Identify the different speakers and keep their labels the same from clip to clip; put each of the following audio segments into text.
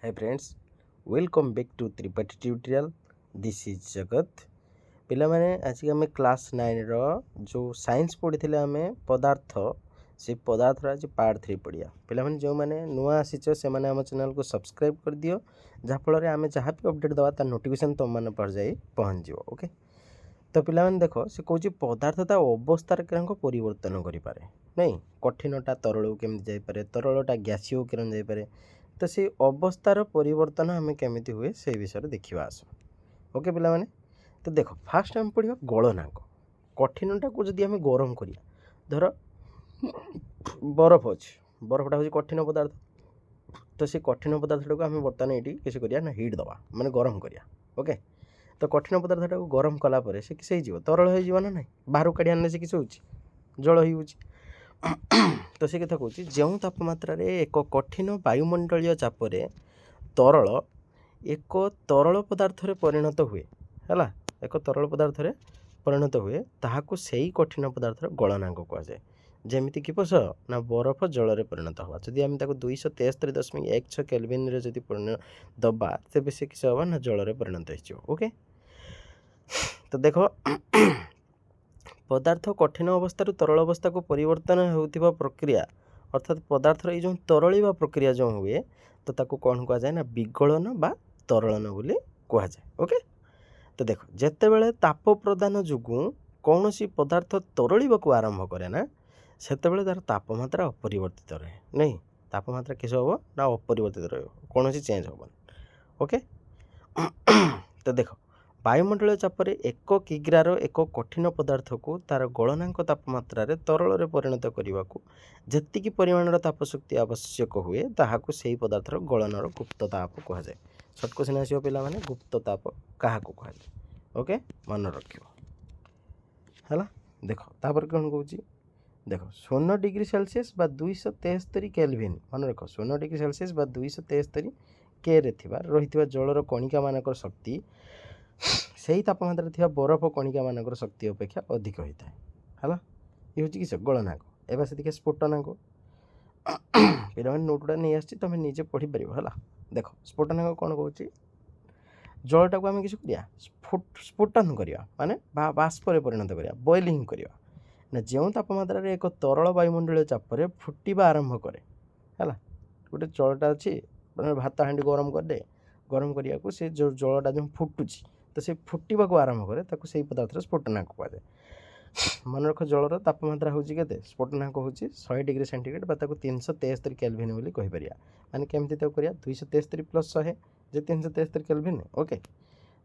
Speaker 1: Hi friends, welcome back to Tripathi tutorial. This is जगत पिलामाने आज आम क्लास 9 रो जो साइंस पढ़ी आम पदार्थ से पदार्थ आज पार्ट 3 पढ़िया पिलामाने जो माने नुआ आसीच से माने आम चैनल को सब्सक्राइब कर दियो जहाँफल आम जहाँ भी अपडेट दवा तार नोटिफिकेशन तुम मैंने पर जाई पहुँच जाओ ओके। तो पिलामाने देख से कौन पदार्थ ता अवस्थार परिवर्तन करें नहीं कठिनटा तरल केमी जापे तरलटा गैसीय किरण जापे तो से अवस्थार परिवर्तन आम केमी हुए से विषय देखा आस ओके पिला माने। तो देख फास्ट आम पढ़ा गलनांक कठिनटा को जदि आम गरम करिया धर बरफ अच्छे बरफटा हूँ कठिन पदार्थ तो से कठिन पदार्थ को आम बर्तमान ये किसी करिया ना हिट दवा माने गरम करिया ओके। तो कठिन पदार्थ को गरम कलापर से किस हो तरल हो ना ना बाहर काढ़ी आने से किस हो जल हो तो से कथा कहूँ जो तापमात्रा एक कठिन वायुमंडलीय चापरे तरल एक तरल पदार्थ परिणत हुए है एक तरल पदार्थ परिणत हुए ताहाको सही कठिन पदार्थ गलनांक कहुए जमीती कि पस ना बरफ जल परिणत हवा जदि आम 273.16 केल्विन जदि दबा तेज से किस हम ना जल परिणत हो ओके। तो देख पदार्थ कठिन अवस्था तरल अवस्था को परिवर्तन होता प्रक्रिया अर्थात पदार्थर ये जो तरलिवा प्रक्रिया जो हुए तो ताको कौन कह जाए ना विगलन बा तरलन बोली कह जाए ओके। तो देख जिते बड़े ताप प्रदान जोगु कौन सी पदार्थ तरलिबा आरंभ करे ना सेते बेले तार तापमात्रा अपरिवर्तित रहे नहीं तापमात्रा किस हम ना अपरिवर्तित रौन चेंज हम ओके। तो देख वायुमंडल चापर एक किग्रार एक कठिन पदार्थ को तार गलनांक तापमात्रा तरल परिणत करने को जी परिमाण तापशक्ति आवश्यक हुए ताहाको सही पदार्थर गलनर गुप्त ताप कह जाए। सर्ट क्वेश्चन आसो पिला माने गुप्त ताप क्या कह जाए ओके मन रख है। देख तापर कौन कौच देख 16 डिग्री सेल्सियस बा 273 केल्विन मन रख 16 डिग्री सेल्सियस बा 273 के रे रही जलर कणिका मानक शक्ति से तापमात्रा थी बरफ कणिका मानक शक्ति अपेक्षा अधिक होता है ये हूँ किस गलनांक एवं से देखिए स्फोटनांक पे नोट नहीं आस तुम निजे पढ़ी पार है। देख स्फोटनांक कौन कौच जलटा को आम किस स्फोटन करवा माने बाष्प परिणत करवा बॉइलिंग करवा ना जो तापमात्रा एक तरल वायुमंडल चापर फुटवा आरंभ कै है गोटे जलटा अच्छी भात हाँडी गरम करदे गरम करने को से जो जलटा जो फुटुची तो से फुटवा को आरंभ करे से पदार्थ स्फोटनांक कहुए। मन रख जलर तापमात्रा हूँ के स्फोटनांक हूँ 100 डिग्री सेंटीग्रेड बा 373 केल्विन बोली कहीपर माने केमती करिया 273 प्लस 100 जे 373 केल्विन ओके।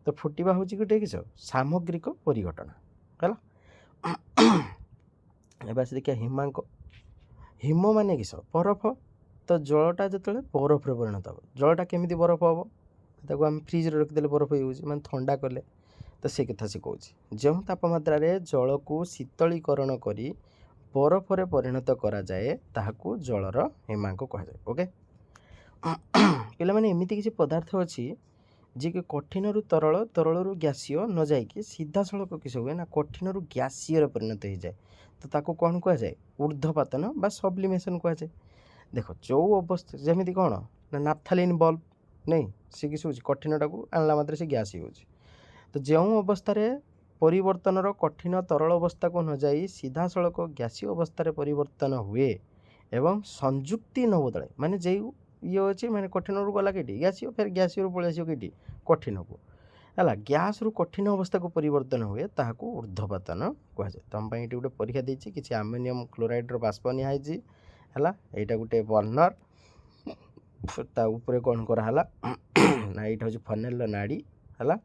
Speaker 1: तो फुटवा हूँ गोटे किस सामग्रिक परिघटना है। एवं देखिए हिमांक हिम माने किस बरफ तो जलटा जो बरफ परिणत हो जलटा केमी बरफ हम ताको आम फ्रिज रखिदे बरफ यूज माने ठंडा कले तो से कथा से कौच जो तापमात्रा जल को शीतलीकरण करी बरफ रे परिणत करा जाए ताहाको जलर हिमांक कह जाए ओके। पिला माने एमिति किसी पदार्थ अच्छी जी कि कठिन रु तरल तरल रु गैसीय न जाइए सीधा सड़क किस हुए ना कठिन रु गैसीय परिणत हो जाए तो ताको कौन कह जाए ऊर्ध्वपातन बा सब्लिमेशन कह जाए। देख जो अवस्था जमी कौन ना नाफ्थालीन बल्ब नहीं सी किस कठिनटा को आणला मात्र से गैस हो तो जो अवस्था परिवर्तन कठिन तरल अवस्था को न जाई सीधा सड़क गैसीय अवस्था परिवर्तन हुए एवं संयुक्ति न बदले माने जे ये अच्छे मैंने कठिन रू गला कि गैसीय फिर गैसीय पलि आस कि कठिन को है गैस रु कठिन अवस्था को परिवर्तन हुए ताहाको ऊर्ध्वपातन कह जाए। तुम ये गोटे परीक्षा देती किसी आमोनियम क्लोराइड बाष्प निहाई है यहाँ गोटे बर्नर ता ऊपर कौन कराला ना यहाँ हूँ फनेल नाड़ी है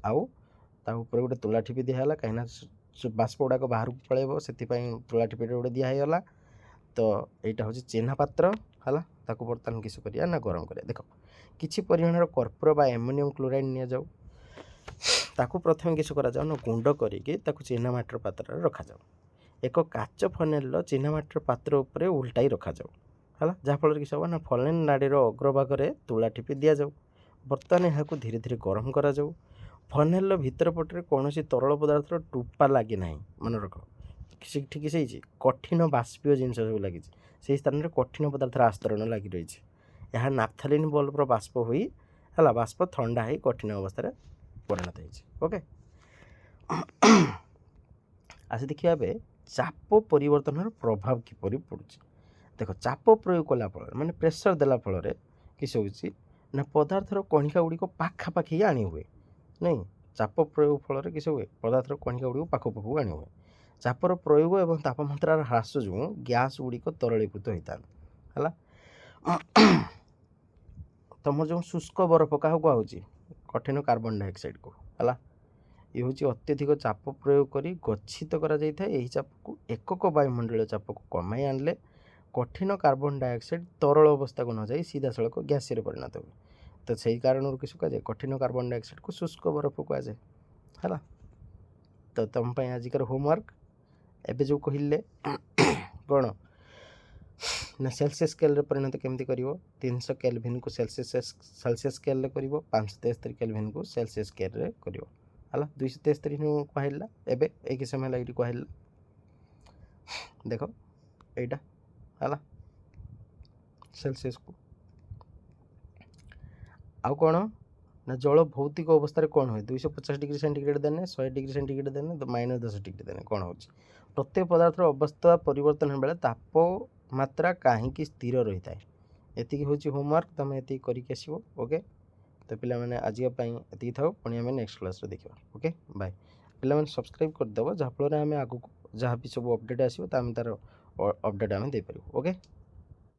Speaker 1: आउ ता ऊपर गोटे तुला ठिपी दिहला कहीं बाष्प गुड़ाक बाहर को पलैब से तुला ठिपी गोटे दिहला तो यहाँ हूँ चिन्ह पात्र है ताको बर्तमान किस करिया ना गरम करिया। देख किसी परिमाण कर्पूर बा एमोनियम क्लोराइड नि जाऊ ताको प्रथम किस करा जाऊ ना गुंड करके चिन्ह माटर पात्र रखा जाऊ एक काच फनेल चिन्ह माटर पात्र उपरे उल्टाई रखा जाऊ है जहाँफल कि सब ना फनेल नाड़ीर अग्रभाग तुला ठिपी दि जाऊ बर्तमान यहाँ धीरे धीरे गरम करा जाऊ फनेल भितर पटे कौन तरल पदार्थ टूपा लगे ना मन रख ठीक से कठिन बाष्पीय जिन सब लगी से स्थान में कठिन पदार्थ आस्तरण लगी रही ଏହା ନାଫଥାଲିନ୍ ବଲ୍ବର ବାଷ୍ପ ହୋଇ ହେଲା ବାଷ୍ପ ଥଣ୍ଡା ହୋଇ କଠିନ ଅବସ୍ଥାରେ ପରିଣତ ହେଇଛି। ଓକେ, ଆସି ଦେଖିବା ଏବେ ଚାପ ପରିବର୍ତ୍ତନର ପ୍ରଭାବ କିପରି ପଡ଼ୁଛି। ଦେଖ, ଚାପ ପ୍ରୟୋଗ କଲା ଫଳରେ ମାନେ ପ୍ରେସର ଦେଲା ଫଳରେ କିସ ହେଉଛି ନା ପଦାର୍ଥର କଣିକା ଗୁଡ଼ିକ ପାଖାପାଖି ଆଣି ହୁଏ। ନାଇଁ, ଚାପ ପ୍ରୟୋଗ ଫଳରେ କିସ ହୁଏ, ପଦାର୍ଥର କଣିକା ଗୁଡ଼ିକ ପାଖକୁ ଆଣି ହୁଏ। ଚାପର ପ୍ରୟୋଗ ଏବଂ ତାପମାତ୍ରାର ହ୍ରାସ ଯୋଗୁଁ ଗ୍ୟାସ୍ ଗୁଡ଼ିକ ତରଳୀଭୂତ ହୋଇଥାନ୍ତି। ହେଲା, ତୁମର ଯେଉଁ ଶୁଷ୍କ ବରଫ କାହାକୁ କୁହାହେଉଛି, କଠିନ କାର୍ବନ ଡାଇଅକ୍ସାଇଡ଼କୁ। ହେଲା, ଇଏ ହେଉଛି ଅତ୍ୟଧିକ ଚାପ ପ୍ରୟୋଗ କରି ଗଚ୍ଛିତ କରାଯାଇଥାଏ। ଏହି ଚାପକୁ ଏକକ ବାୟୁମଣ୍ଡଳୀୟ ଚାପକୁ କମାଇ ଆଣିଲେ କଠିନ କାର୍ବନ ଡାଇଅକ୍ସାଇଡ଼ ତରଳ ଅବସ୍ଥାକୁ ନ ଯାଇ ସିଧାସଳଖ ଗ୍ୟାସରେ ପରିଣତ ହୁଏ। ତ ସେହି କାରଣରୁ କିସ କୁହାଯାଏ, କଠିନ କାର୍ବନ ଡାଇଅକ୍ସାଇଡ଼କୁ ଶୁଷ୍କ ବରଫ କୁହାଯାଏ। ହେଲା, ତ ତୁମ ପାଇଁ ଆଜିକାର ହୋମୱାର୍କ ଏବେ ଯେଉଁ କହିଲେ କ'ଣ ନା ସେଲସିୟସ୍ ସ୍କେଲରେ ପରିଣତ କେମିତି କରିବ। 300 କେଲଭିନ୍କୁ ସେଲସିୟସ୍ ସ୍କେଲରେ କରିବ, 573 କେଲଭିନ୍କୁ ସେଲସିୟସ୍ ସ୍କେଲରେ କରିବ। ହେଲା, 273 କୁହାହେଲା, ଏବେ ଏଇ କିଛି ସମୟ ହେଲା ଏଇଠି କୁହାହେଲା। ଦେଖ ଏଇଟା ହେଲା ସେଲସିୟସ୍କୁ। ଆଉ କ'ଣ ନା ଜଳ ଭୌତିକ ଅବସ୍ଥାରେ କ'ଣ ହୁଏ, 250 ଡିଗ୍ରୀ ସେଣ୍ଟିଗ୍ରେଡ଼ ଦେନେ, 100 ଡିଗ୍ରୀ ସେଣ୍ଟିଗ୍ରେଡ଼ ଦେନେ, -10 ଡିଗ୍ରୀ ଦେନେ କ'ଣ ହେଉଛି। ପ୍ରତ୍ୟେକ ପଦାର୍ଥର ଅବସ୍ଥା ପରିବର୍ତ୍ତନ ବେଳେ ତାପମାତ୍ରା କାହିଁକି ସ୍ଥିର ରହିଥାଏ। ଏତିକି ହେଉଛି ହୋମୱାର୍କ, ତୁମେ ଏତିକି କରିକି ଆସିବ। ଓକେ, ତ ପିଲାମାନେ ଆଜିକା ପାଇଁ ଏତିକି ଥାଉ, ପୁଣି ଆମେ ନେକ୍ସଟ କ୍ଲାସ୍ରେ ଦେଖିବା। Okay, bye. ପିଲାମାନେ ସବସ୍କ୍ରାଇବ୍ କରିଦେବ, ଯାହାଫଳରେ ଆମେ ଆଗକୁ ଯାହା ବି ସବୁ ଅପଡ଼େଟ୍ ଆସିବ ତା ଆମେ ତା'ର ଅପଡ଼େଟ୍ ଆମେ ଦେଇପାରିବୁ। ଓକେ।